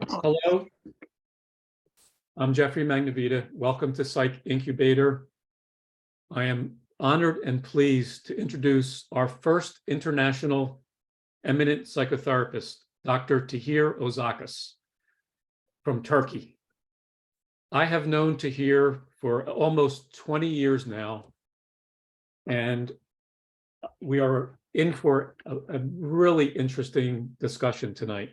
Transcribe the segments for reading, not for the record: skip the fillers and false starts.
Hello, I'm Jeffrey Magnavita. Welcome to Psych Incubator. I am honored and pleased to introduce our first international eminent psychotherapist, Dr. Tahir Ozakkas from Turkey. I have known Tahir for almost 20 years now, and we are in for a really interesting discussion tonight.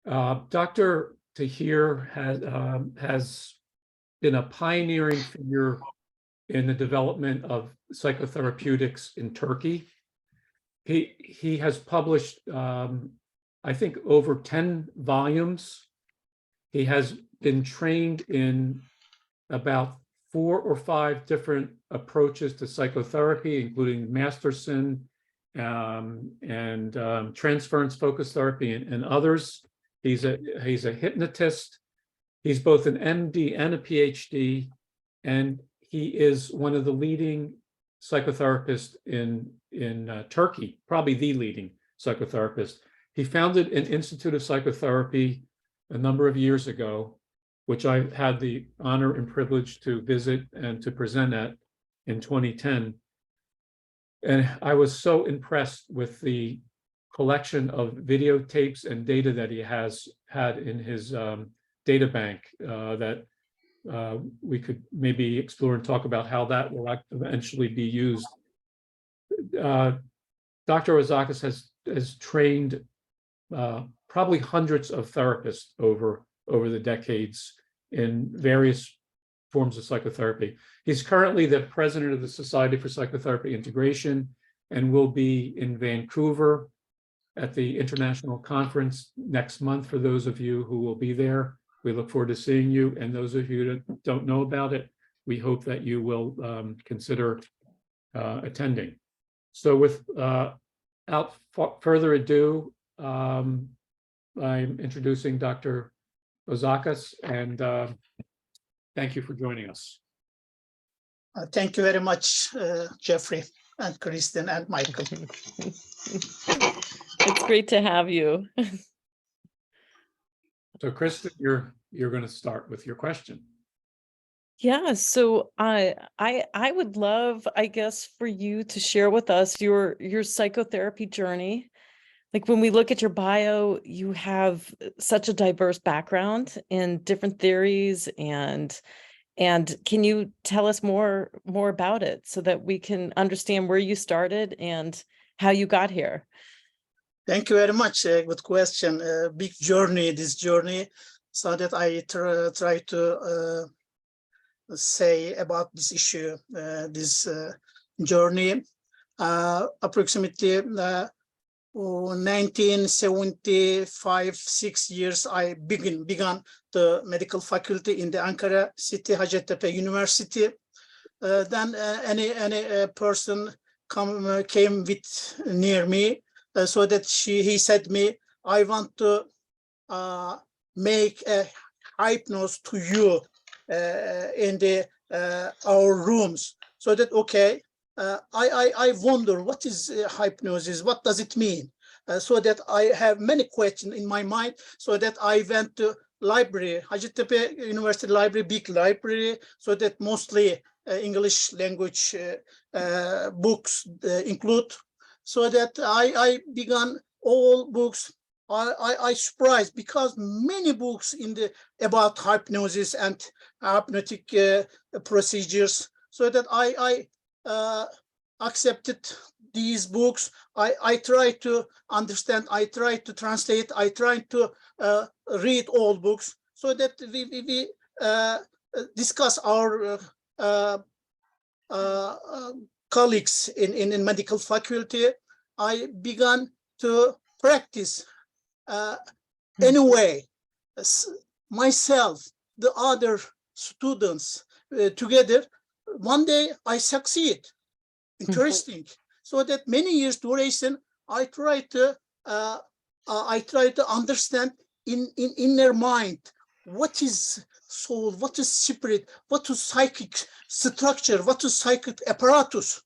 Dr. Tahir has been a pioneering figure in the development of psychotherapeutics in Turkey. He has published, I think, over 10 volumes. He has been trained in about 4 or 5 different approaches to psychotherapy, including Masterson and transference focused therapy and others. He's a hypnotist. He's both an MD and a PhD, and he is one of the leading psychotherapists in Turkey, probably the leading psychotherapist. He founded an Institute of Psychotherapy a number of years ago, which I had the honor and privilege to visit and to present at in 2010. And I was so impressed with the collection of videotapes and data that he has had in his data bank that we could maybe explore and talk about how that will eventually be used. Dr. Ozakkas has trained probably hundreds of therapists over the decades in various forms of psychotherapy. He's currently the president of the Society for Psychotherapy Integration and will be in Vancouver at the international conference next month. For those of you who will be there, we look forward to seeing you. And those of you that don't know about it, we hope that you will consider attending. So without further ado, I'm introducing Dr. Ozakkas, and thank you for joining us. Thank you very much, Jeffrey and Kristen and Michael. It's great to have you. So Kristen, you're going to start with your question. Yeah, so I would love, I guess, for you to share with us your psychotherapy journey. Like when we look at your bio, you have such a diverse background in different theories, and can you tell us more about it so that we can understand where you started and how you got here? Thank you very much. Good question. Big journey, this journey, so that I try to say about this issue, this journey. Approximately 1975, 6 years, I began the medical faculty in the Ankara city, Hacettepe University. Then any person came with near me, so that he said me, I want to make a hypnosis to you in our rooms. So that, okay, I wonder what is hypnosis, what does it mean? So that I have many questions in my mind, so that I went to library, Hacettepe University Library, big library, so that mostly English language books include. So that I began all books. I surprised because many books about hypnosis and hypnotic procedures. So that I accepted these books. I try to understand. I try to translate. I try to read all books, so that we discuss our colleagues in medical faculty. I began to practice anyway, myself, the other students together. One day I succeed. Interesting. So that many years duration, I try to understand in their mind what is soul, what is spirit, what is psychic structure, what is psychic apparatus.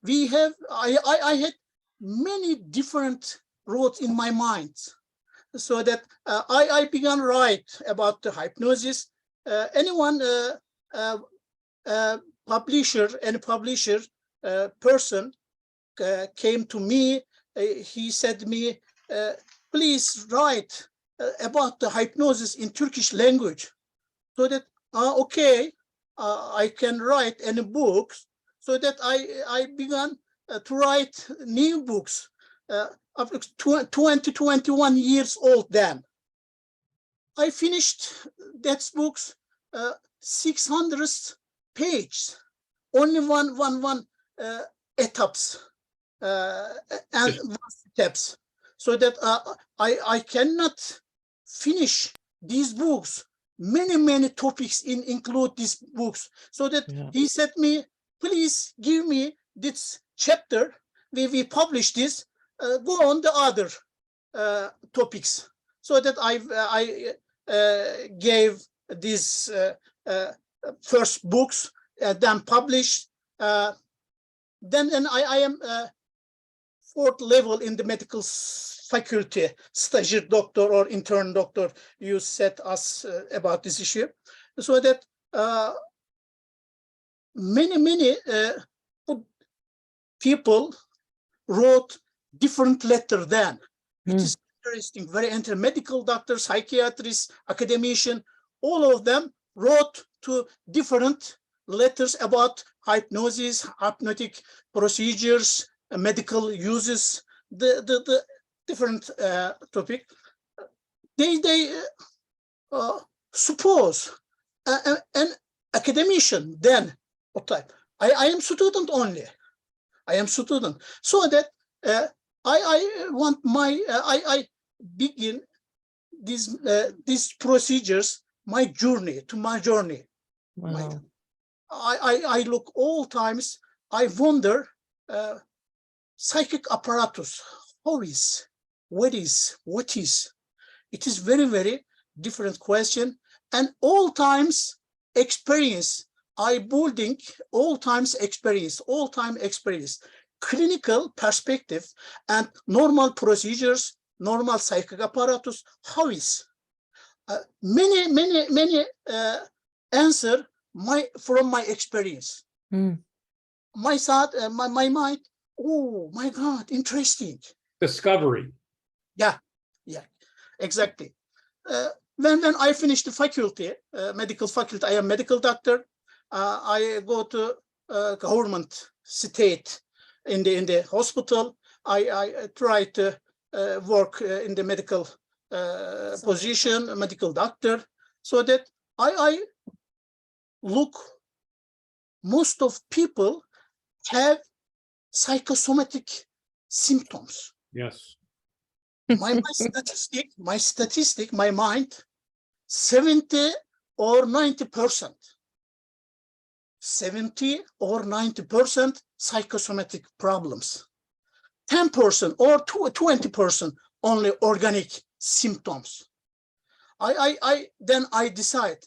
I had many different roads in my mind. so that I began write about the hypnosis. Anyone publisher, any publisher person came to me. He said to me, please write about the hypnosis in Turkish language. So that, okay, I can write any books. So that I began to write new books. Up to 21 years old then. I finished that books, 600 pages, only one etaps and steps. So that I cannot finish these books. Many topics include these books. So that he said me, please give me this chapter. We publish this. Go on the other topics. So that I gave these first books, then published. Then I am fourth level in the medical faculty, stagiaire doctor or intern doctor. You said us about this issue. So that many people wrote different letter then. It is interesting, very interesting. Medical doctors, psychiatrists, academicians, all of them wrote to different letters about hypnosis, hypnotic procedures, medical uses, the different topic. They suppose an academician then, what type? I am student only. I am student. So that I want I begin these procedures, my journey. Wow. I look all times, I wonder, psychic apparatus, how is, what is? It is very different question, and all times experience, I building all time experience, clinical perspective and normal procedures, normal psychic apparatus, how is? Many answer from my experience. My thought, my mind, oh my God, interesting. Discovery. Yeah, exactly. When I finished the faculty, medical faculty, I am medical doctor. I go to government state in the hospital. I try to work in the medical position, medical doctor, so that I look, most of people have psychosomatic symptoms. Yes. My statistic, my mind, 70 or 90%. 70 or 90% psychosomatic problems. 10% or 20% only organic symptoms. Then I decide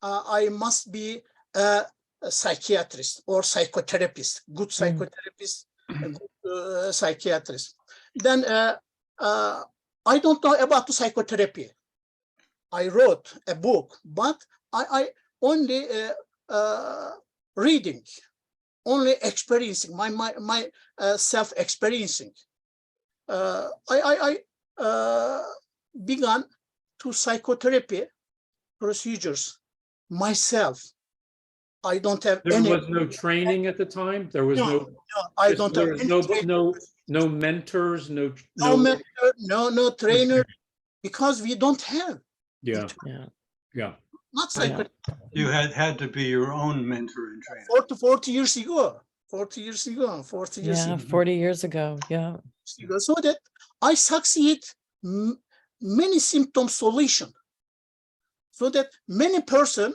I must be a psychiatrist or psychotherapist, good psychotherapist, a good psychiatrist. Then I don't know about the psychotherapy. I wrote a book, but I only reading, only experiencing, my self-experiencing. I began to psychotherapy procedures myself. I don't have There any. was no training at the time. There was no I don't have any no mentors, no mentor, no trainer, because we don't have. Yeah. Not psychotherapy. You had to be your own mentor and trainer. 40 years ago. 40 years ago. 40 years ago. Yeah. So that I succeed many symptom solution. So that many person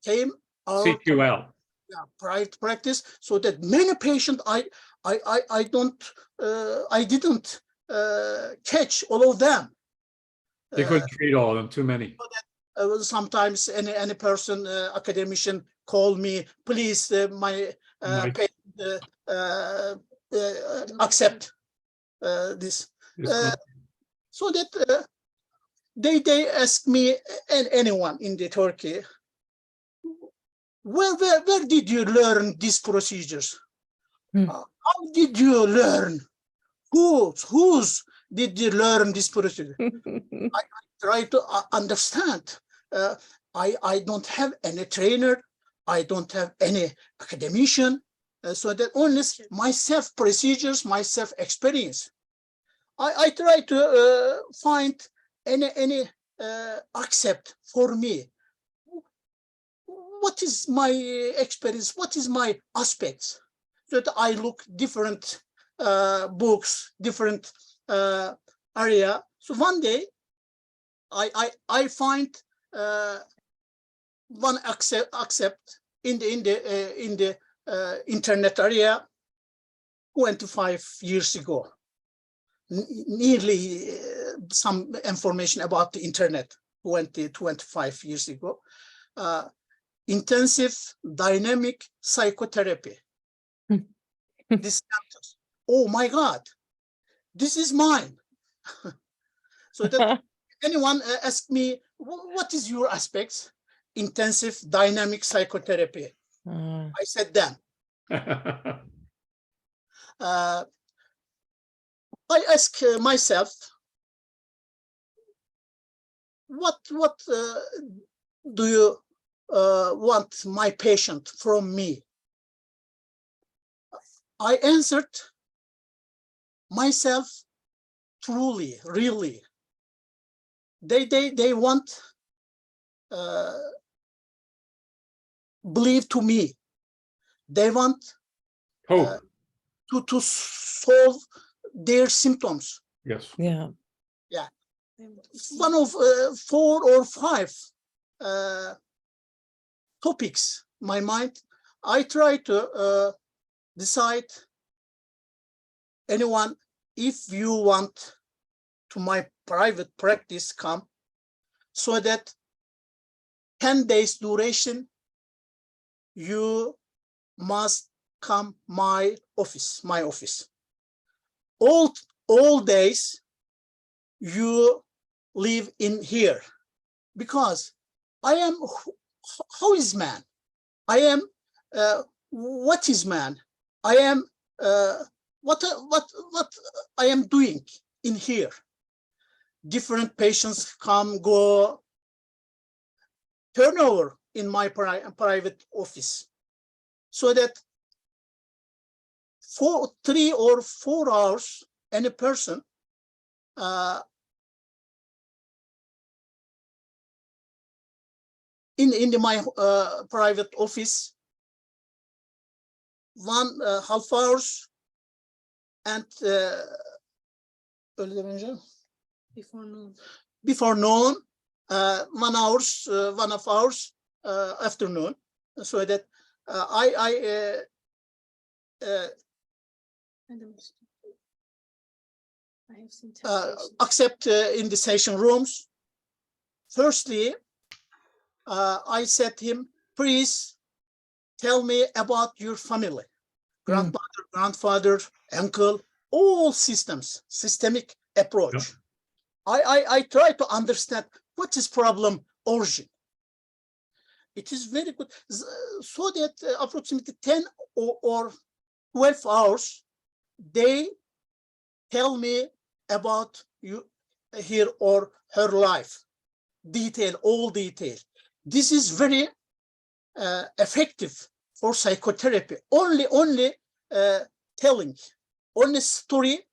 came out. Seek you out. Private practice. So that many patient I didn't catch all of them. They couldn't treat all of them. Too many. Sometimes any person, academician, call me, please, my patient accept this. So that they ask me, and anyone in the Turkey, where did you learn these procedures? How did you learn? Whose did you learn this procedure? I try to understand. I don't have any trainer. I don't have any academician. So that only myself procedures, myself experience. I try to find any accept for me. What is my experience? What is my aspects? So that I look different books, different area. So one day, I find one accept in the internet area 25 years ago. Nearly some information about the internet 25 years ago. Intensive dynamic psychotherapy. This sentence. Oh my God, this is mine. So that anyone ask me, what is your aspects? Intensive dynamic psychotherapy. I said then. I ask myself, what do you want my patient from me? I answered myself truly, really. They want believe to me. They want to solve their symptoms. Yes. Yeah. Yeah. One of 4 or 5 topics my mind. I try to decide anyone, if you want to my private practice, come, so that 10 days duration, you must come my office. All days you live in here, because I am, how is man? I am, what is man? I am, what I am doing in here. Different patients come, go, turnover in my private office, so that for 3 or 4 hours, any person in my private office, 1.5 hours, and before noon, 1 hours, 1.5 hours afternoon, so that I accept in the session rooms. Firstly, I said to him, please tell me about your family, grandmother, grandfather, uncle, all systems, systemic approach. I try to understand what is problem origin. It is very good, so that approximately 10 or 12 hours, they tell me about you, her or her life, all detail. This is very effective for psychotherapy. Only telling, only story,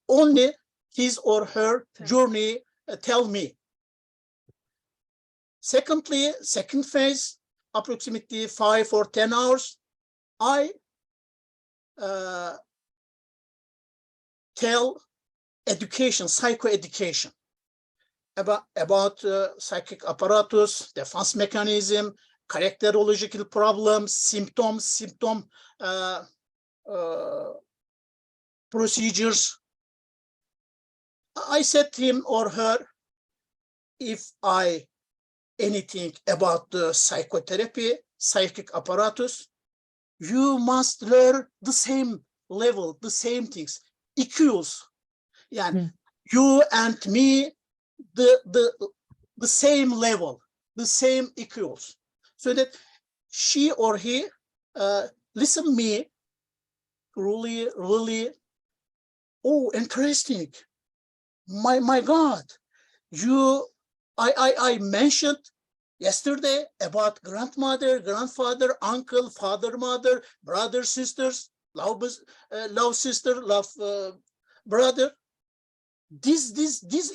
only his or her journey tell me. Secondly, second phase, approximately 5 or 10 hours, I tell education, psychoeducation, about psychic apparatus, defense mechanism, characterological problems, symptom procedures. I said to him or her, if I anything about the psychotherapy, psychic apparatus, you must learn the same level, the same things, equals. Yani Hmm. you and me, the same level, the same equals, so that she or he listen me really. Oh, interesting. My God, I mentioned yesterday about grandmother, grandfather, uncle, father, mother, brother, sisters, love sister, love brother. This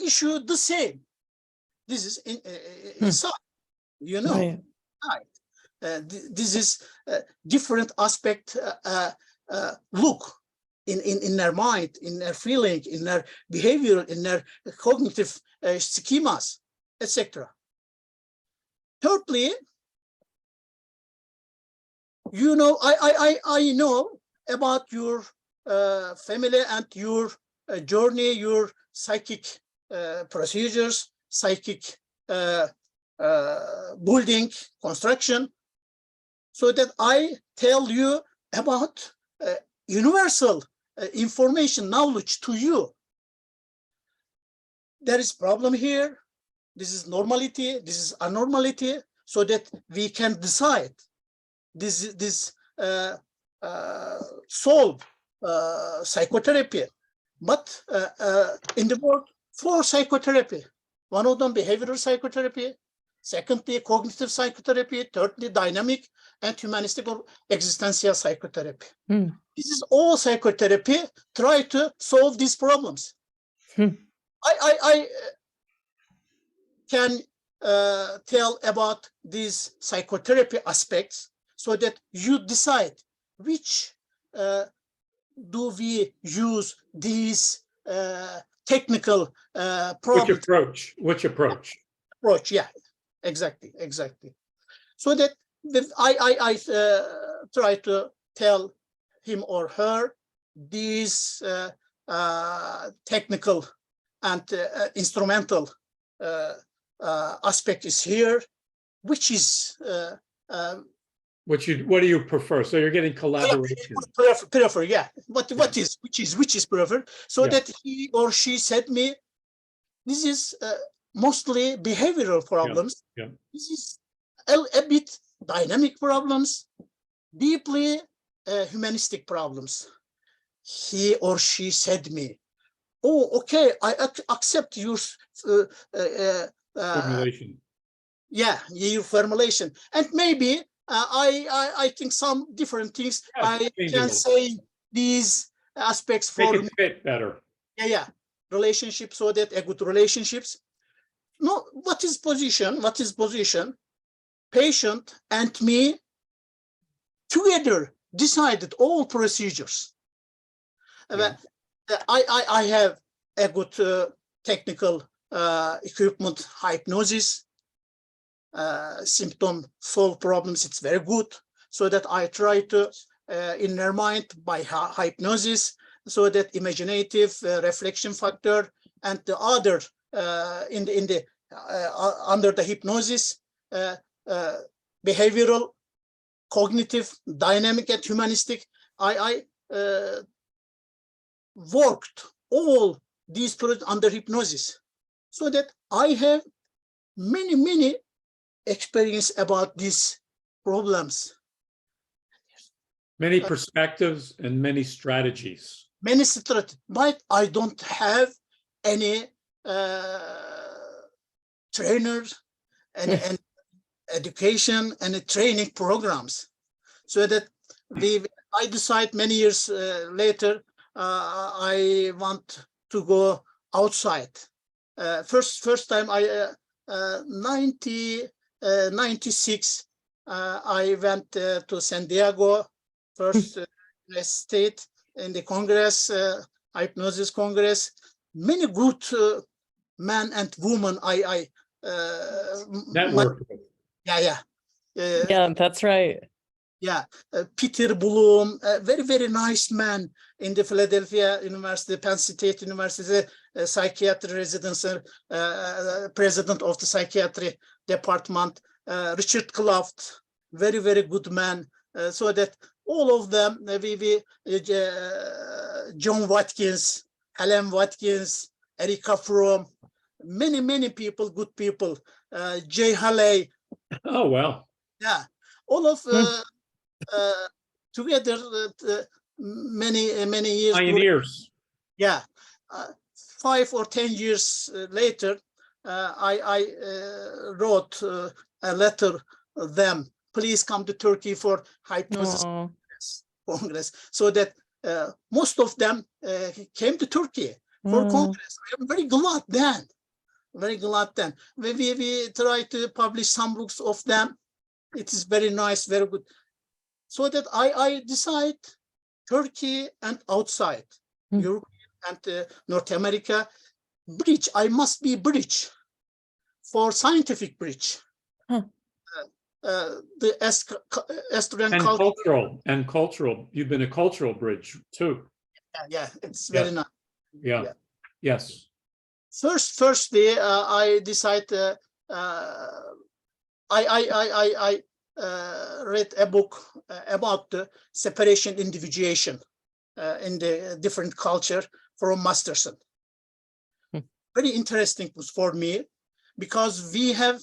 issue the same. This is inside, you know. Right. Right. This is different aspect. Look in their mind, in their feeling, in their behavior, in their cognitive schemas, etc. Thirdly, you know, I know about your family and your journey, your psychic procedures, psychic building, construction, so that I tell you about universal information, knowledge to you. There is problem here. This is normality. This is anormality, so that we can decide. This solve psychotherapy, but in the world for psychotherapy, one of them behavioral psychotherapy, secondly cognitive psychotherapy, thirdly dynamic and humanistic or existential psychotherapy. This is all psychotherapy try to solve these problems. I can tell about these psychotherapy aspects, so that you decide which do we use these technical problems. Which approach? Yeah, exactly. So that I try to tell him or her these technical and instrumental aspect is here, which is What do you prefer? So you're getting collaboration. Prefer, yeah. Which is prefer, so Yeah. that he or she said me, this is mostly behavioral problems. Yeah. This is a bit dynamic problems, deeply humanistic problems. He or she said me, oh, okay, I accept your Formulation. yeah, your formulation, and maybe I think some different things I can say these aspects for make it fit better. Yeah, relationship, so that a good relationships. No, what is position? Patient and me together decided all procedures. Yeah. I have a good technical equipment, hypnosis, symptom solve problems. It's very good, so that I try to in their mind by hypnosis, so that imaginative reflection factor and the other in the under the hypnosis behavioral, cognitive, dynamic and humanistic. I worked all these products under hypnosis, so that I have many experience about these problems. Many perspectives and many strategies. Many strategies, but I don't have any trainers and education and training programs, so that I decide many years later I want to go outside. First time I 96 I went to San Diego, first state in the Congress, hypnosis Congress. Many good men and women I Network. yeah. Yeah, that's right. Yeah, Peter Bloom, a very nice man in the Philadelphia University, Penn State University, psychiatry residency, president of the psychiatry department, Richard Cloft, very good man. So that all of them, John Watkins, Helen Watkins, Erika Fromm, many people, good people, Jay Haley. Oh, well. Yeah, all of together many years. Pioneers. Yeah, 5 or 10 years later, I wrote a letter them. Please come to Turkey for hypnosis Congress, so that most of them came to Turkey for Congress. I'm very glad then. Very glad then. We try to publish some books of them. It is very nice, very good. So that I decide Turkey and outside Europe and North America, bridge. I must be bridge for scientific bridge. The Estonian and cultural. You've been a cultural bridge too. Yeah, it's very nice. Yeah. Yes. First day, I decided. I read a book about the separation individuation in the different culture from Masterson. Very interesting for me, because we have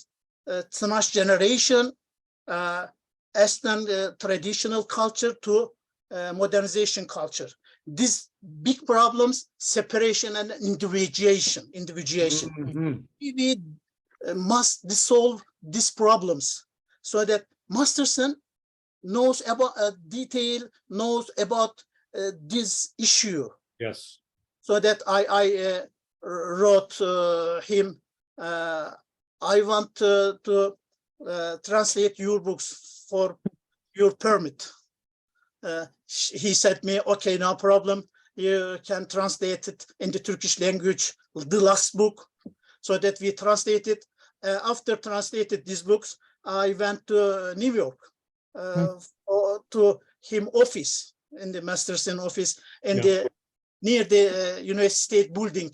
transgeneration, Estonian traditional culture to modernization culture. These big problems, separation and individuation. We must dissolve these problems so that Masterson knows about knows about this issue. Yes. So that I wrote him, I want to translate your books for your permit. He said me, okay, no problem. You can translate it in the Turkish language, the last book, so that we translated. After translated these books, I went to New York to him office, in the Masterson office, in the near the United States building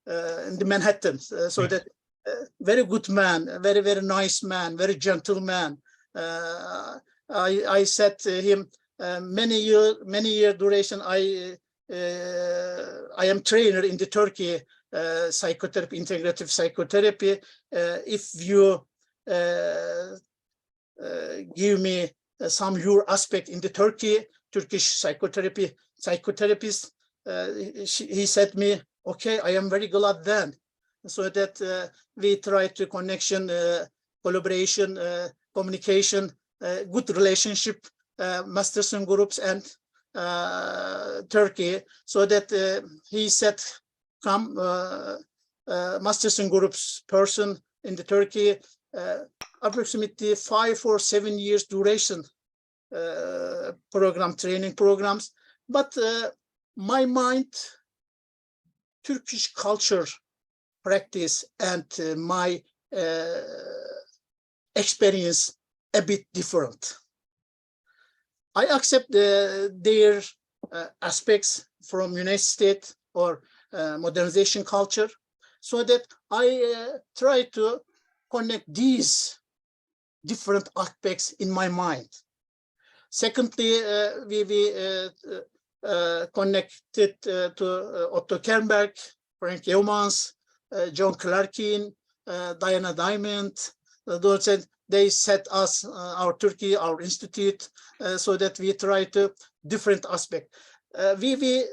in the Manhattan. So that very good man, very nice man, very gentle man. I said to him, many year duration. I am trainer in the Turkey psychotherapy, integrative psychotherapy. If you give me some your aspect in the Turkish psychotherapy, psychotherapist, he said me, okay, I am very glad then. So that we try to connection, collaboration, communication, good relationship, Masterson groups and Turkey. So that he said, come Masterson groups person in the Turkey, approximately 5 or 7 years duration program, training programs. But my mind, Turkish culture, practice, and my experience a bit different. I accept their aspects from United States or modernization culture, so that I try to connect these different aspects in my mind. Secondly, we connected to Otto Kernberg, Frank Yeomans, John Clarkin, Diana Diamond. They set us, our Turkey, our institute, so that we try to different aspect. We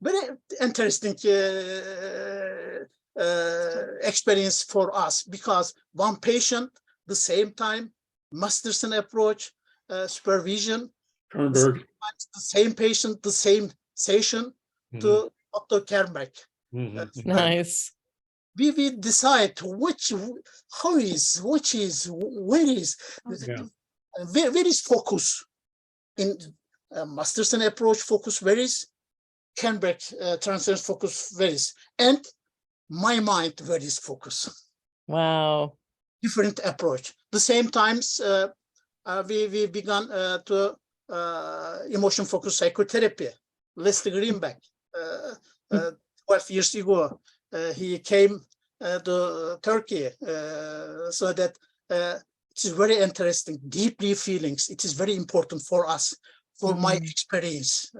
very interesting experience for us, because one patient, the same time, Masterson approach, supervision, Kernberg. the same patient, the same session to Otto Kernberg. Nice. We decide where is focus in Masterson approach, focus varies, Kernberg transference focus varies, and my mind varies focus. Wow. Different approach. The same times we began to emotion focused psychotherapy. Lester Greenback, 12 years ago, he came to Turkey, so that it is very interesting, deeply feelings. It is very important for us, for my experience.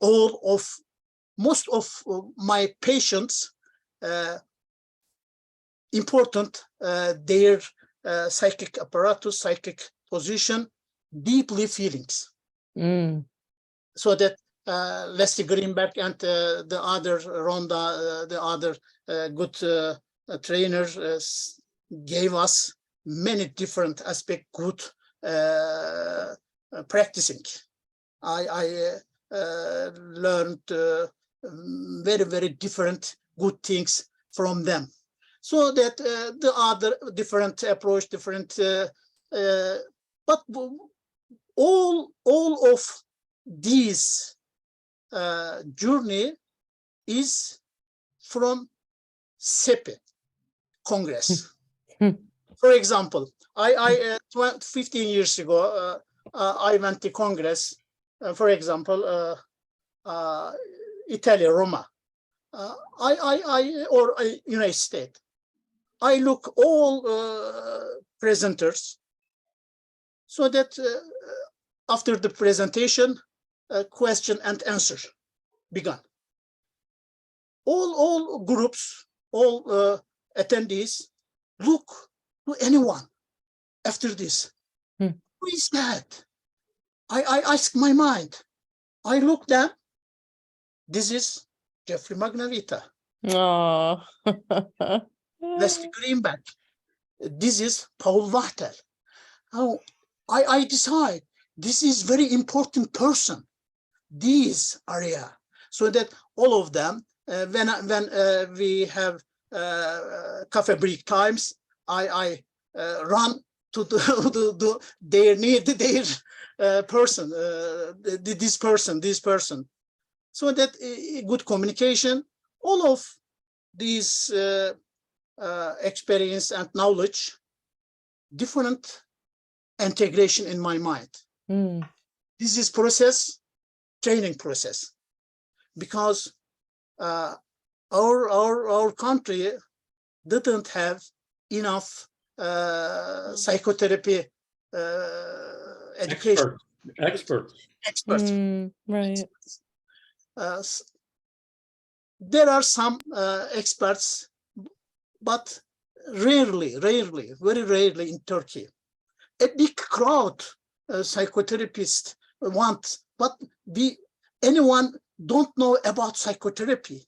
All of most of my patients important their psychic apparatus, psychic position, deeply feelings. So that Leslie Greenberg and the other Rhonda, the other good trainers gave us many different aspects, good practicing. I learned very, very different good things from them. So that the other different approach, different, but all of these journey is from SEPE Congress. For example, 15 years ago, I went to Congress, for example, Italy, Roma, or United States. I look all presenters, so that after the presentation, question and answer began. All groups, all attendees look to anyone after this. Who is that? I ask my mind. I look them. This is Jeffrey Magnavita. Oh. Leslie Greenberg. This is Paul Wachtel. Oh, I decide this is very important person. This area, so that all of them, when we have coffee break times, I run to their need, their person, this person, so that good communication, all of these experience and knowledge, different integration in my mind. This is process, training process, because our country didn't have enough psychotherapy education. Experts. Right. There are some experts, but rarely, very rarely in Turkey. A big crowd psychotherapists want, but anyone don't know about psychotherapy.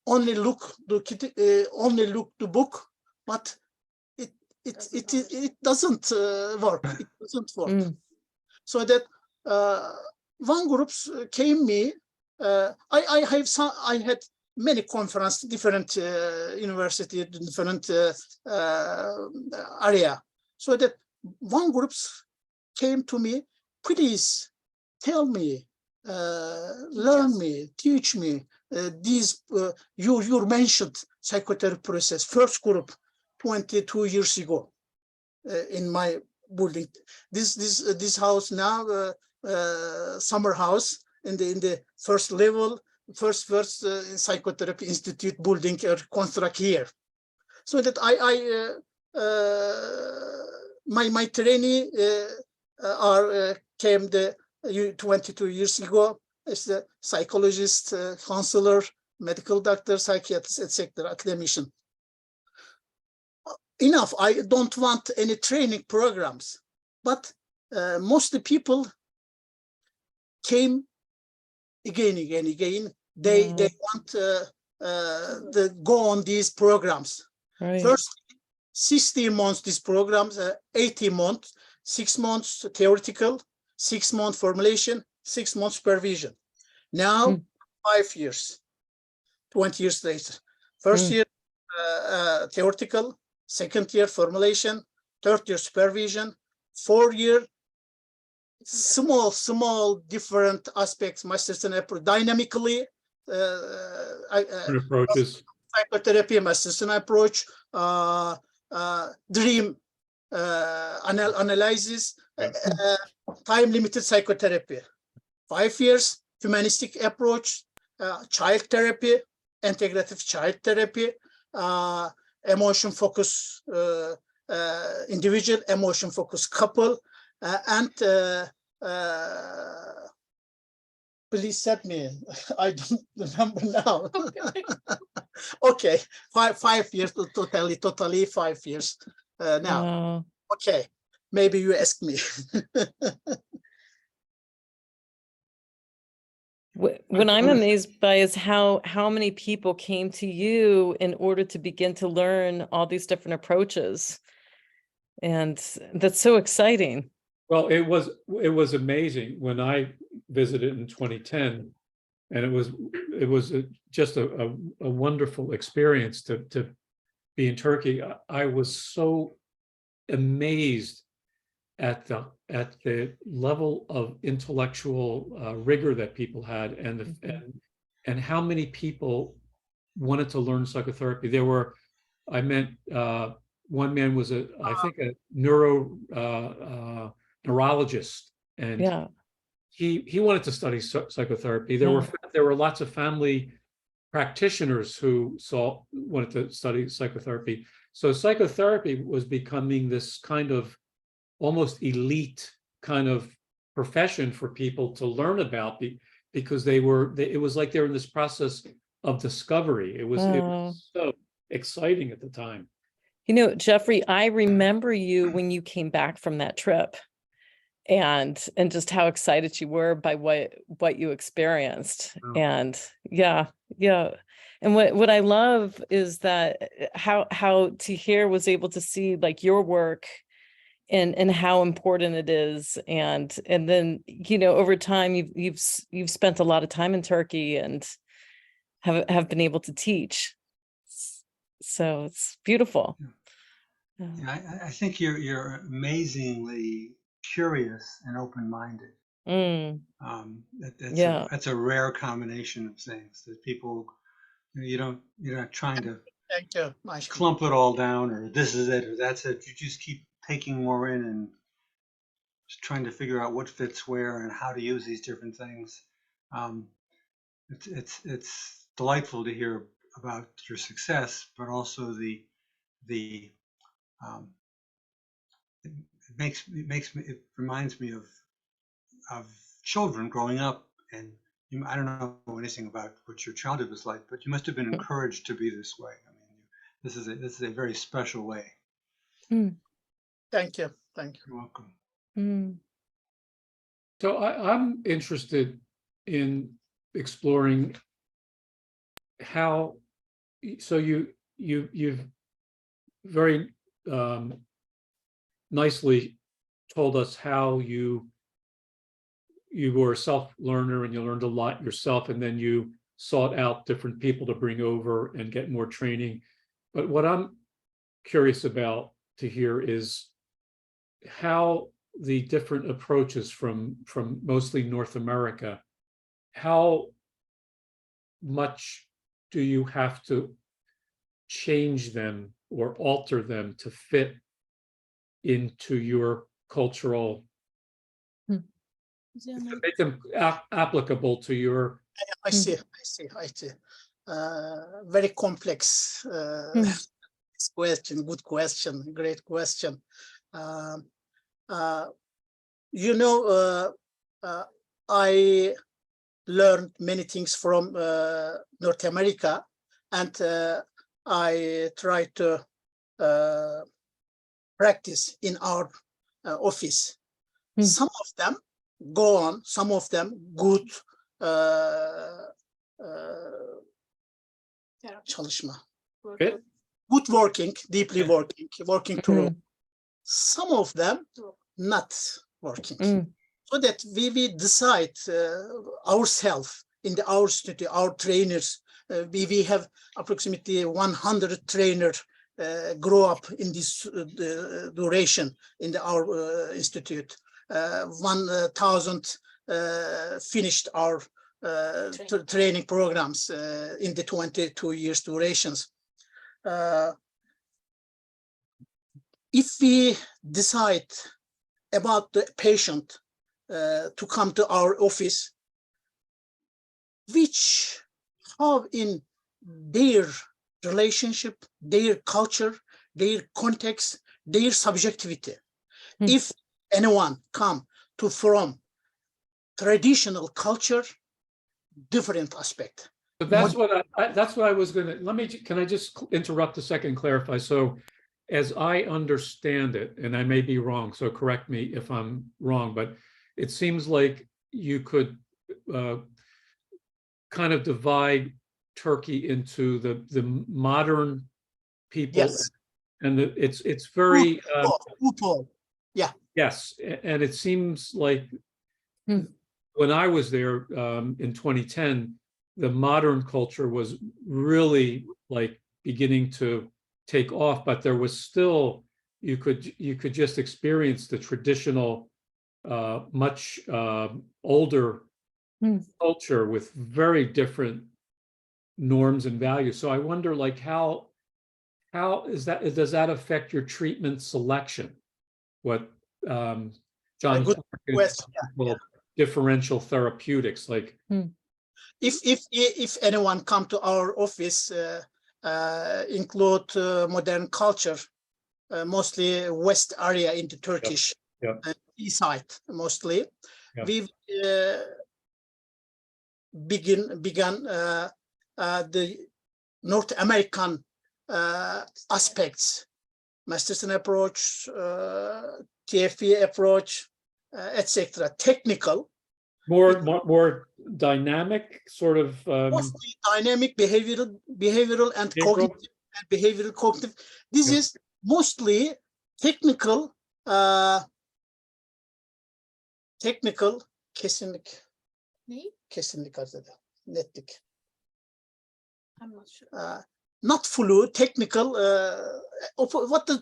Only look the book, but it doesn't work. It doesn't work. So that one group came me. I had many conferences, different university, different area. So that one group came to me, please tell me, learn me, teach me these you mentioned psychotherapy process. First group 22 years ago in my building. This house now summer house in the first level, first psychotherapy institute building construct here. So that my trainee came 22 years ago as a psychologist, counselor, medical doctor, psychiatrist, etc., academician. Enough. I don't want any training programs, but most of the people came again. They want to go on these programs. Right. First 16 months these programs, 18 months, 6 months theoretical, 6 months formulation, 6 months supervision. Now 5 years, 20 years later. First year theoretical, second year formulation, third year supervision, 4 year small different aspects, masters and dynamically approaches, psychotherapy, masters and approach, dream analysis, time limited psychotherapy. 5 years humanistic approach, child therapy, integrative child therapy, emotion focus individual, emotion focus couple, and Please set me in. I don't remember now. Okay, 5 years, totally 5 years now. Wow. Okay, maybe you ask me. What I'm amazed by is how many people came to you in order to begin to learn all these different approaches. And that's so exciting. Well, it was amazing when I visited in 2010, and it was just a wonderful experience to be in Turkey. I was so amazed at the level of intellectual rigor that people had, and how many people wanted to learn psychotherapy. I met one man was I think a neurologist, and Yeah. he wanted to study psychotherapy. There were lots of family practitioners who wanted to study psychotherapy. So psychotherapy was becoming this kind of almost elite kind of profession for people to learn about, because it was like they were in this process of discovery. It was so exciting at the time. You know, Jeffrey, I remember you when you came back from that trip, and just how excited you were by what you experienced. Oh. And yeah. And what I love is that how Tahir was able to see like your work and how important it is. And then, you know, over time you've spent a lot of time in Turkey and have been able to teach. So it's beautiful. Yeah, I think you're amazingly curious and open-minded. That's a rare combination of things that people, you're not trying to Thank you. clump it all down, or this is it or that's it. You just keep taking more in and just trying to figure out what fits where and how to use these different things. It's delightful to hear about your success, but also it reminds me of children growing up, and I don't know anything about what your childhood was like, but you must have been encouraged to be this way. I mean, this is a very special way. Thank you. You're welcome. So I'm interested in exploring how. So you've very nicely told us how you were a self-learner and you learned a lot yourself, and then you sought out different people to bring over and get more training. But what I'm curious about to hear is how the different approaches from mostly North America, how much do you have to change them or alter them to fit into your cultural, to make them applicable to your. I see. Very complex question. Good question. Great question. You know, I learned many things from North America, and I try to practice in our office. Some of them go on, some of them good çalışma. Good working, deeply working through. Some of them not working. So that we decide ourselves in our studio, our trainers. We have approximately 100 trainers grow up in this duration in our institute. 1,000 finished our training programs in the 22 years durations. If we decide about the patient to come to our office, which have in their relationship, their culture, their context, their subjectivity. If anyone come from traditional culture, different aspect. So that's what I was gonna, can I just interrupt a second and clarify? So as I understand it, and I may be wrong, so correct me if I'm wrong, but it seems like you could kind of divide Turkey into the modern people. Yes. And it's very Upo. yes, and it seems like when I was there in 2010, the modern culture was really like beginning to take off, but there was still you could just experience the traditional, much older culture with very different norms and values. So I wonder, like, how does that affect your treatment selection? What John Good question. called differential therapeutics, like if anyone come to our office, include modern culture, mostly West area in the Turkish east side mostly. We began the North American aspects, Masterson approach, TFE approach, etc. Technical, more dynamic, sort of mostly dynamic, behavioral and cognitive. This is mostly technical, kesinlik. Kesinlik arzede. Netlik. I'm not sure. Not flu, technical.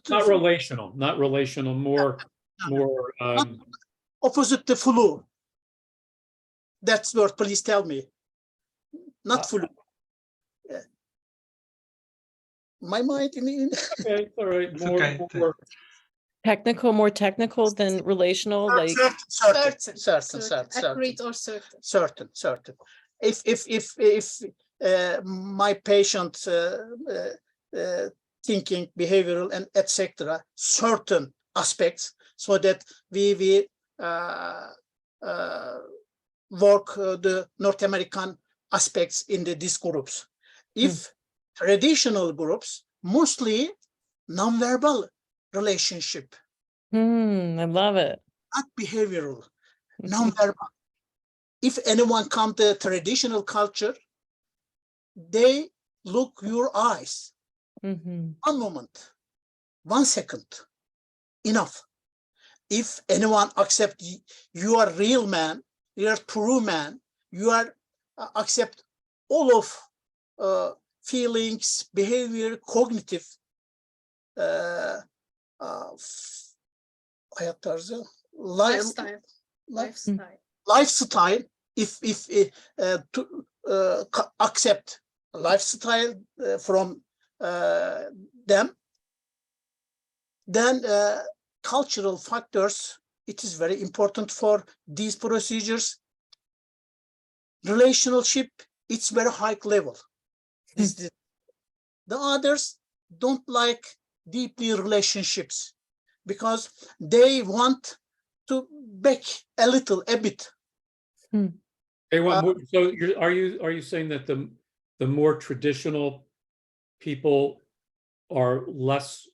not relational, more opposite the flu. That's word. Please tell me. Not flu. My mind in. Okay, all right. More Technical, more technical than relational, like certain. Accurate or certain. Certain. If my patient thinking, behavioral, and etc. certain aspects, so that we work the North American aspects in these groups. If traditional groups, mostly nonverbal relationship. I love it. Not behavioral, nonverbal. If anyone come to traditional culture, they look your eyes. 1 moment, 1 second, enough. If anyone accept you are real man, you are true man, you are accept all of feelings, behavior, cognitive hayat tarzı, lifestyle. If to accept lifestyle from them, then cultural factors, it is very important for these procedures. Relationship, it's very high level. The others don't like deeply relationships because they want to back a bit. They want more, so are you saying that the more traditional people are less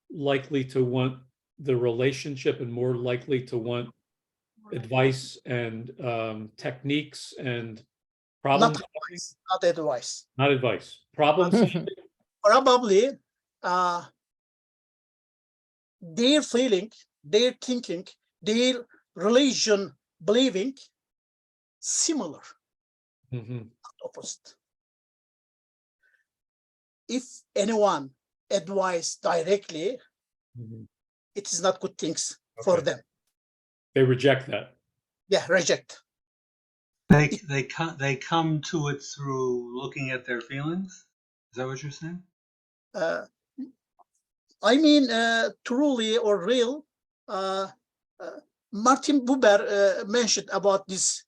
likely to want the relationship and more likely to want advice and techniques and problem solving? Not advice. Not advice. Problem solving? Probably their feeling, their thinking, their religion believing similar, opposite. If anyone advise directly, it is not good things for them. They reject that. Yeah, reject. They come to it through looking at their feelings. Is that what you're saying? I mean, truly or real. Martin Buber mentioned about this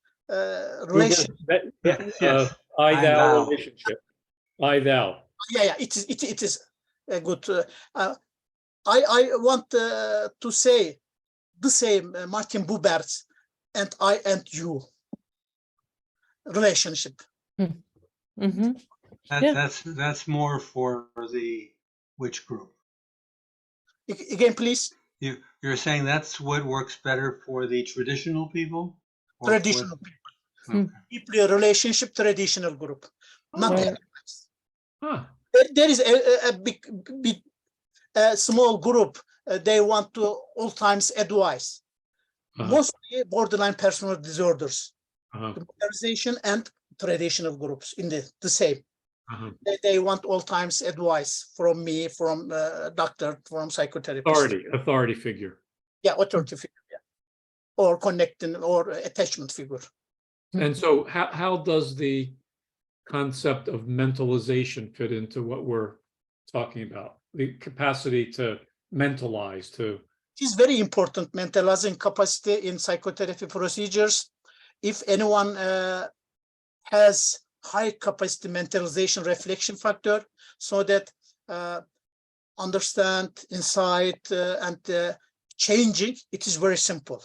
relation. Yes. I-thou relationship. I-thou. Yeah, it is a good. I want to say the same, Martin Buber's and I and you. relationship. Mm-hmm. Yeah. That's more for the which group? Again, please. You're saying that's what works better for the traditional people? Or Traditional people. Okay. Deeply a relationship traditional group. Not Right. everybody. Huh. There is a big small group. They want to all times advise. Mostly borderline personality disorders. Modernization and traditional groups in the same. They want all times advice from me, from doctor, from psychotherapist. Authority figure. Yeah, authority figure. Yeah. Or connecting or attachment figure. And so how does the concept of mentalization fit into what we're talking about? The capacity to mentalize, to... It is very important, mentalizing capacity in psychotherapy procedures. If anyone has high capacity mentalization reflection factor, so that understand, insight, and changing, it is very simple.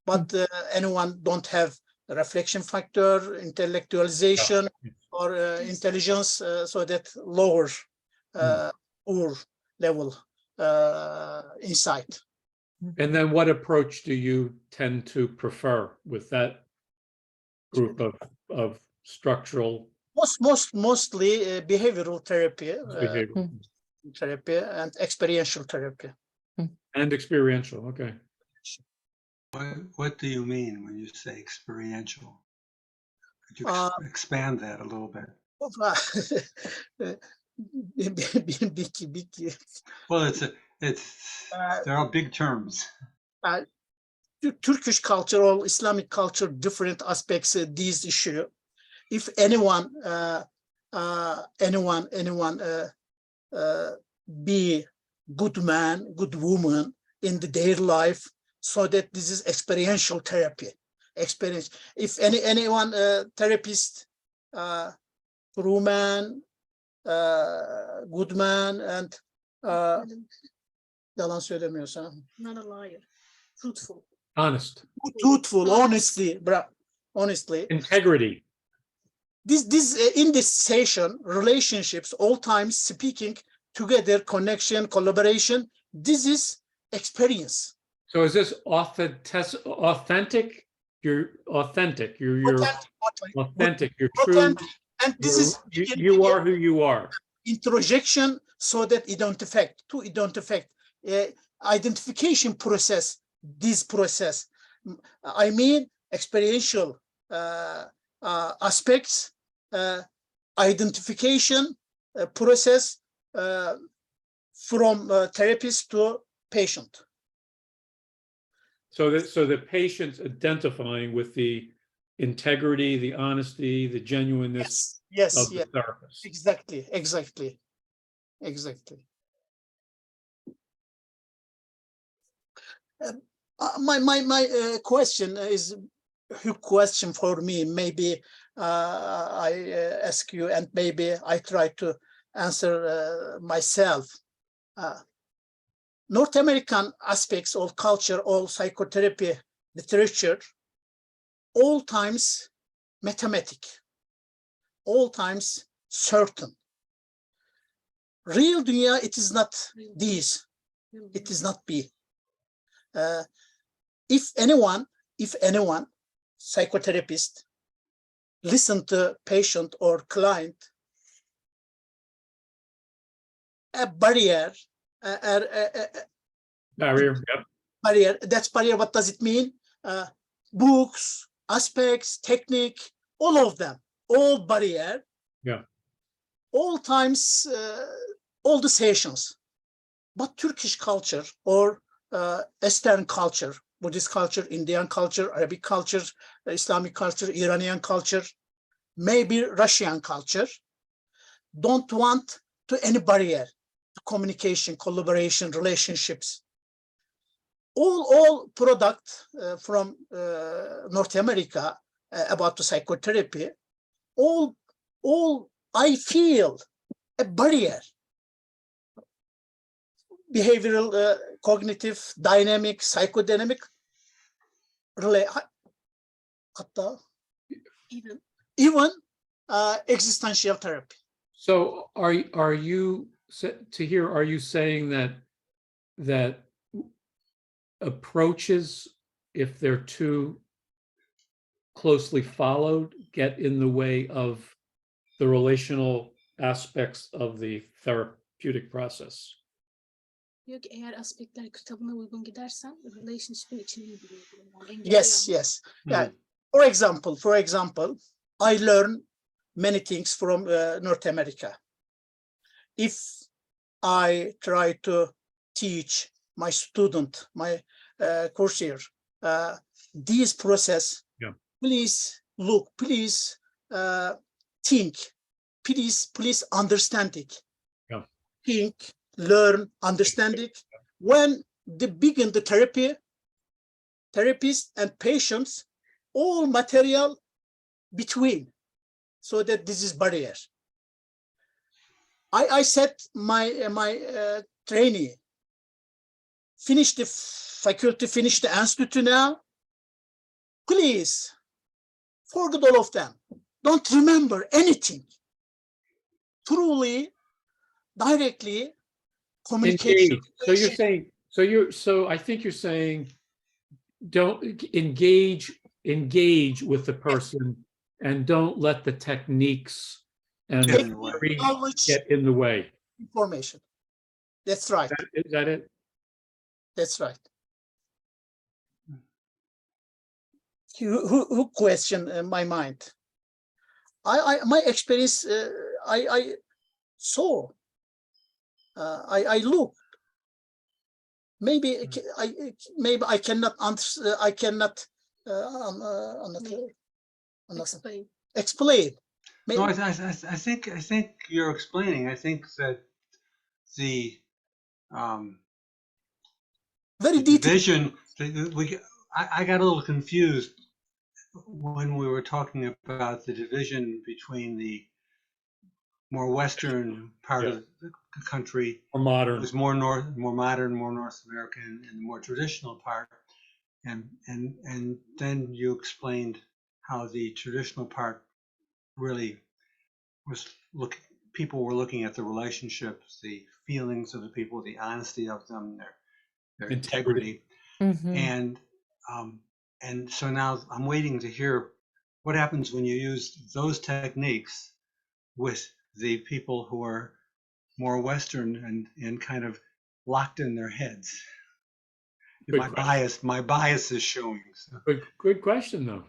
But anyone don't have reflection factor, intellectualization, or intelligence, so that lower or level insight. And then what approach do you tend to prefer with that group of structural Mostly behavioral therapy, behavior therapy and experiential therapy. and experiential? Okay. What do you mean when you say experiential? Could you expand that a little bit? Big. Well, there are big terms. Turkish culture or Islamic culture, different aspects these issue. If anyone be good man, good woman in their life, so that this is experiential therapy. Experience. If anyone therapist, true man, good man, and yalan söylemiyorsa, Not a liar. Truthful. Honest. Truthful, honestly. Integrity. This in this session, relationships, all times speaking together, connection, collaboration. This is experience. So is this authentic? You're authentic. You're authentic. You're true. And this is you are who you are. Introjection, so that identification process. This process, I mean, experiential aspects, identification process from therapist to patient. So the patient's identifying with the integrity, the honesty, the genuineness of the therapist. Exactly. My question is a question for me. Maybe I ask you, and maybe I try to answer myself. North American aspects of culture, all psychotherapy literature, all times mathematic, all times certain. Real dunya, it is not these, it is not be. If anyone, psychotherapist, listen to patient or client, a barrier, Barrier. Yep. barrier. That's barrier. What does it mean? Books, aspects, technique, all of them, all barrier. Yeah. All times, all the sessions. But Turkish culture or Eastern culture, Buddhist culture, Indian culture, Arabic culture, Islamic culture, Iranian culture, maybe Russian culture, don't want to any barrier to communication, collaboration, relationships. All product from North America about the psychotherapy, all I feel a barrier. Behavioral, cognitive, dynamic, psychodynamic, hatta Even even existential therapy. So are you, Tahir, are you saying that approaches, if they're too closely followed, get in the way of the relational aspects of the therapeutic process? Diyor ki eğer aspektler kitabına uygun gidersen relationship'in içine giriyor. Yani Yes, yes. Yeah. For example, I learn many things from North America. If I try to teach my student, my coursier, this process, Yeah. please look, please think, please understand it. Yeah. Think, learn, understand it. When they begin the therapy, therapists and patients, all material between, so that this is barrier. I said my trainee, finish the faculty, finish the institute now. Please forget all of them. Don't remember anything. Truly, directly communication. Engage. So I think you're saying don't engage with the person and don't let the techniques and Get the in the way. theory Knowledge, get in the way. information. That's right. Is that it? That's right. Who questioned my mind? My experience, I saw, I look. Maybe I cannot answer. I cannot explain. Maybe. No, I think you're explaining. I think that the Very detailed. division. I got a little confused when we were talking about the division between the more Western part of the country, Or modern? it was more modern, more North American, and the more traditional part. And then you explained how the traditional part really was people were looking at the relationships, the feelings of the people, the honesty of them, their integrity. Mhm. And so now I'm waiting to hear what happens when you use those techniques with the people who are more Western and kind of locked in their heads. My bias is showing. So. Good question, though.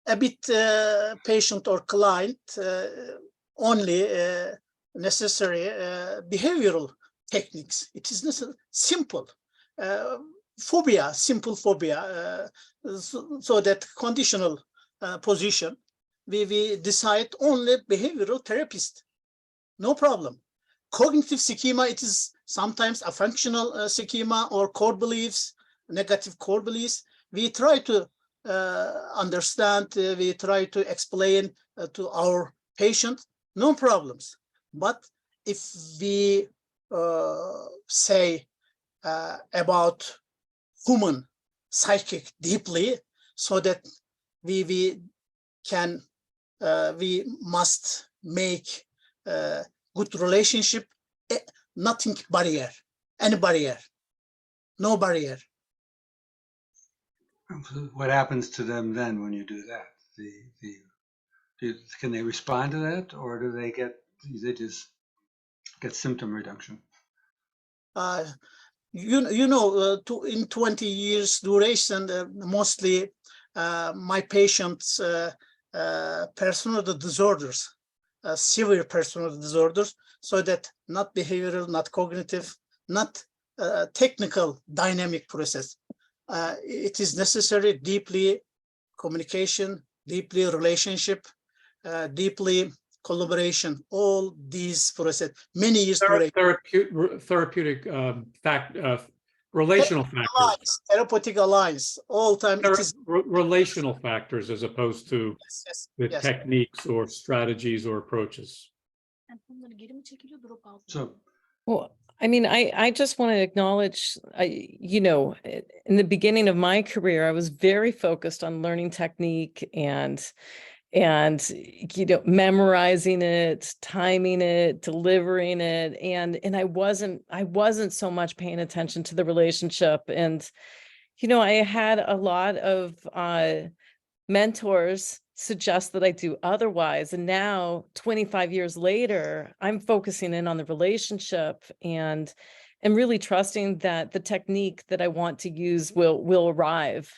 A bit patient or client only necessary behavioral techniques. It is simple phobia, simple phobia, so that conditional position. We decide only behavioral therapist. No problem. Cognitive schema, it is sometimes a functional schema or core beliefs, negative core beliefs. We try to understand, we try to explain to our patient, no problems. But if we say about human psychic deeply, so that we must make good relationship, nothing barrier, any barrier, no barrier. What happens to them then when you do that? Can they respond to that, or do they just get symptom reduction? In 20 years duration, mostly my patients personality disorders, severe personality disorders, so that not behavioral, not cognitive, not technical dynamic process. It is necessary deeply communication, deeply relationship, deeply collaboration, all these process, many years therapeutic relational factors. Therapeutic alliance, all time. It is relational factors as opposed to the techniques or strategies or approaches. So, Well, I mean, I just want to acknowledge, in the beginning of my career, I was very focused on learning technique and memorizing it, timing it, delivering it, and I wasn't so much paying attention to the relationship. And I had a lot of mentors suggest that I do otherwise. And now 25 years later, I'm focusing in on the relationship and really trusting that the technique that I want to use will arrive.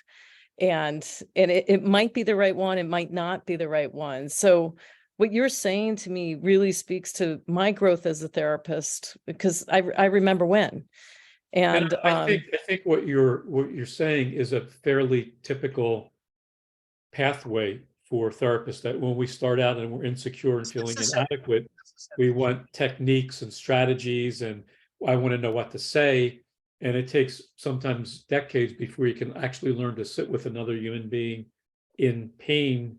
And it might be the right one, it might not be the right one. So what you're saying to me really speaks to my growth as a therapist, because I remember when. And I think what you're saying is a fairly typical pathway for therapists, that when we start out and we're insecure and feeling inadequate, we want techniques and strategies, and I want to know what to say. And it takes sometimes decades before you can actually learn to sit with another human being in pain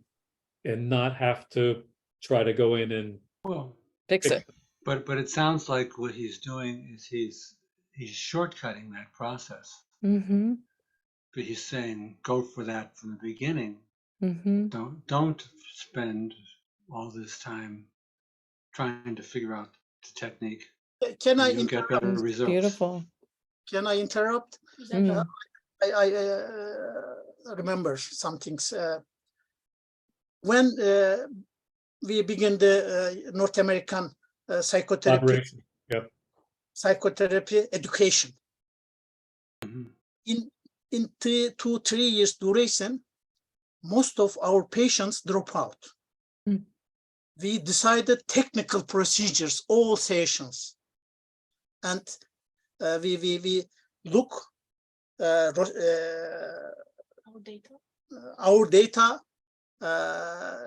and not have to try to go in and Well, fix it. but it sounds like what he's doing is he's shortcutting that process. Mm-hmm. But he's saying go for that from the beginning. Mm-hmm. Don't spend all this time trying to figure out the technique. Can I You'll get better results. Beautiful. Can I interrupt? Mm. I remember some things. When we begin the North American psychotherapy education, Mhm. in 2-3 years duration, most of our patients drop out. We decided technical procedures, all sessions, and we look our data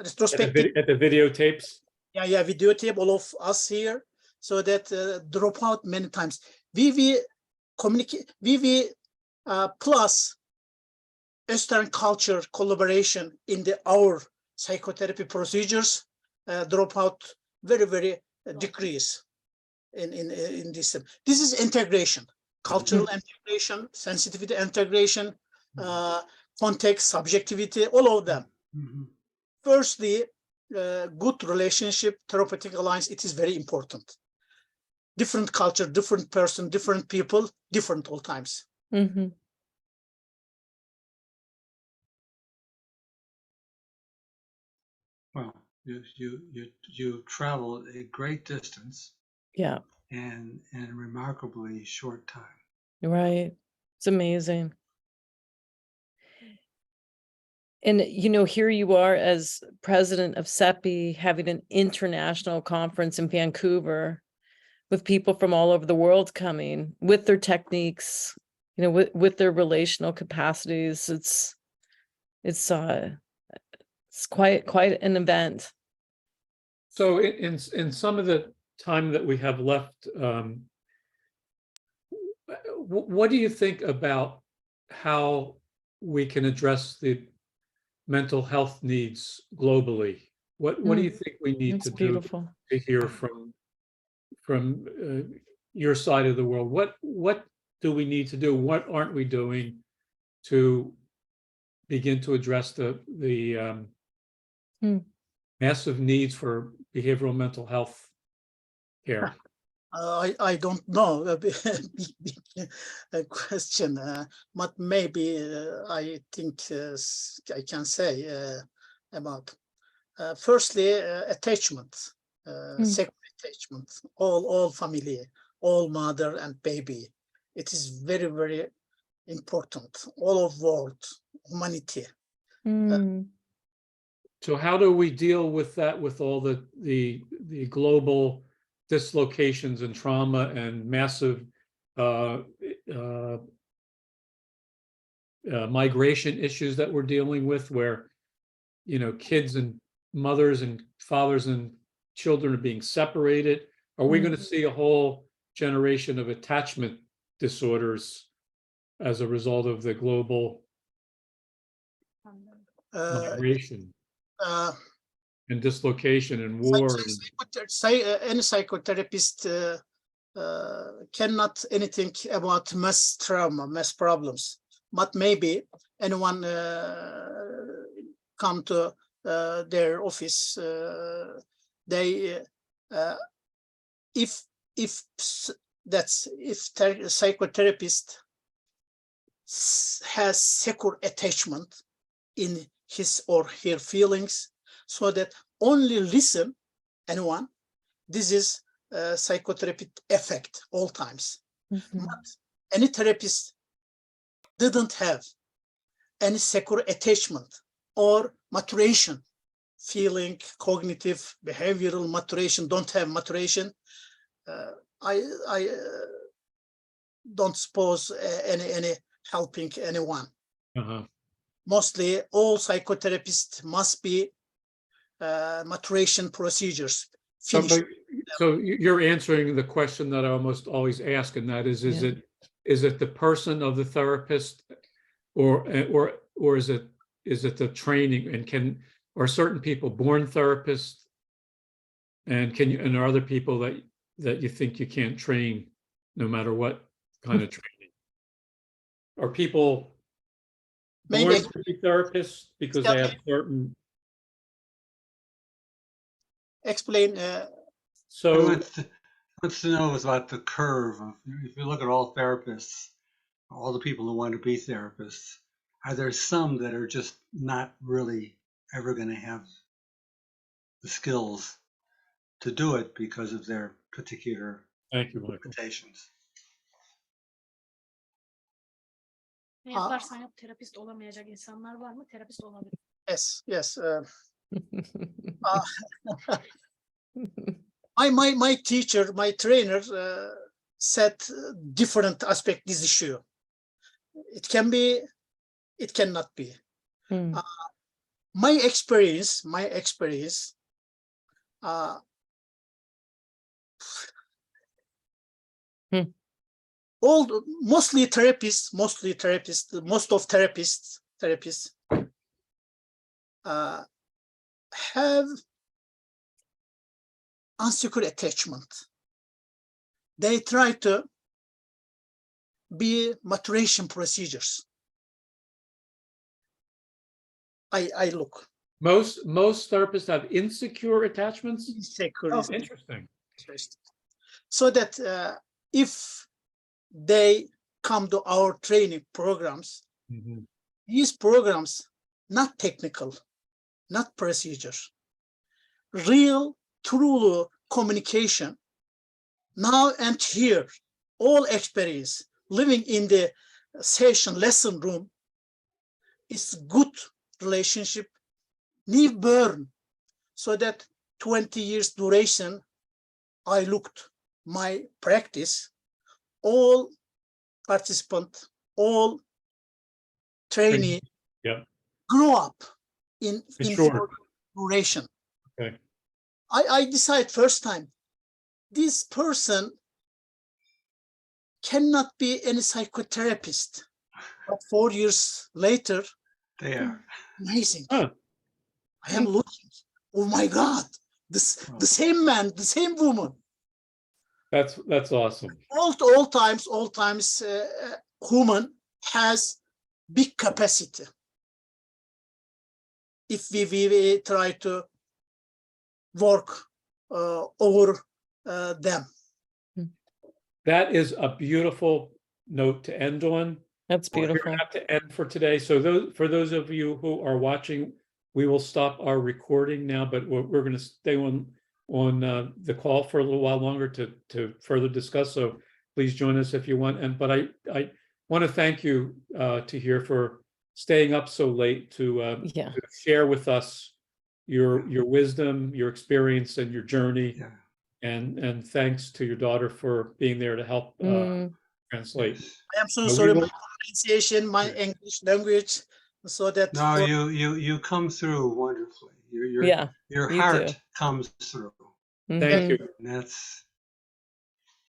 retrospective at the videotapes. Yeah, videotape all of us here, so that drop out many times. We communicate. We plus Eastern culture collaboration in our psychotherapy procedures, drop out very decrease in this. This is integration, cultural integration, sensitivity integration, context, subjectivity, all of them. Firstly, good relationship, therapeutic alliance, it is very important. Different culture, different person, different people, different all times. Mm-hmm. Well, you traveled a great distance. Yeah. And in a remarkably short time. Right. It's amazing. And, here you are as president of SEPI, having an international conference in Vancouver with people from all over the world coming with their techniques, with their relational capacities. It's quite an event. So in some of the time that we have left, what do you think about how we can address the mental health needs globally? What do you think we need to do to hear from your side of the world? What do we need to do? What aren't we doing to begin to address the massive needs for behavioral mental health care? I don't know, a big question, but maybe I think I can say about. Firstly, attachment, sexual attachment, all family, all mother and baby. It is very important. All of world, humanity. So how do we deal with that, with all the global dislocations and trauma and massive migration issues that we're dealing with, where kids and mothers and fathers and children are being separated? Are we going to see a whole generation of attachment disorders as a result of the global migration and dislocation and war? Any psychotherapist cannot anything about mass trauma, mass problems, but maybe anyone come to their office, they if psychotherapist has secure attachment in his or her feelings, so that only listen anyone, this is psychotherapy effect all times. Mhm. But any therapist didn't have any secure attachment or maturation, feeling, cognitive, behavioral maturation, don't have maturation. I don't suppose any helping anyone. Uh-huh. Mostly all psychotherapists must be maturation procedures. So, Finish. so you're answering the question that I almost always ask, and that is Yeah. is it the person of the therapist, or is it the training? And are certain people born therapists, and are other people that you think you can't train, no matter what kind of training? Are people born Maybe to be therapists because they have certain? explain. So Wants to know is about the curve. If you look at all therapists, all the people who want to be therapists, are there some that are just not really ever going to have the skills to do it because of their particular thank you, Michael. limitations? Ne yaparsan yap terapist olamayacak insanlar var mı? Terapist olabilir. Yes. My teacher, my trainer said different aspect this issue. It can be, it cannot be. Mm. My experience, mostly therapists, most of therapists have unsecure attachment. They try to be maturation procedures. I look. Most therapists have insecure attachments. Insecure. Oh, interesting. So that if they come to our training programs, Mhm. these programs, not technical, not procedures, real, true communication, now and here, all experience, living in the session lesson room is good relationship, need burn, so that 20 years duration, I looked my practice, all participant, all trainee, Yeah. grow up in Sure. duration. Okay. I decide first time, this person cannot be any psychotherapist. But 4 years later, They are. amazing. Huh. I am looking, oh my God, the same man, the same woman. That's awesome. All times, human has big capacity. If we try to work over them. That is a beautiful note to end on. That's We're beautiful. gonna have to end for today. So for those of you who are watching, we will stop our recording now, but we're going to stay on the call for a little while longer to further discuss. So please join us if you want. But I want to thank you, Tahir, for staying up so late to share with us your wisdom, your experience, and your journey. Yeah. And thanks to your daughter for being there to help translate. Yes. I am so sorry, my pronunciation, my English language, so that. No, you come through wonderfully. Your heart comes through. Thank you. And that's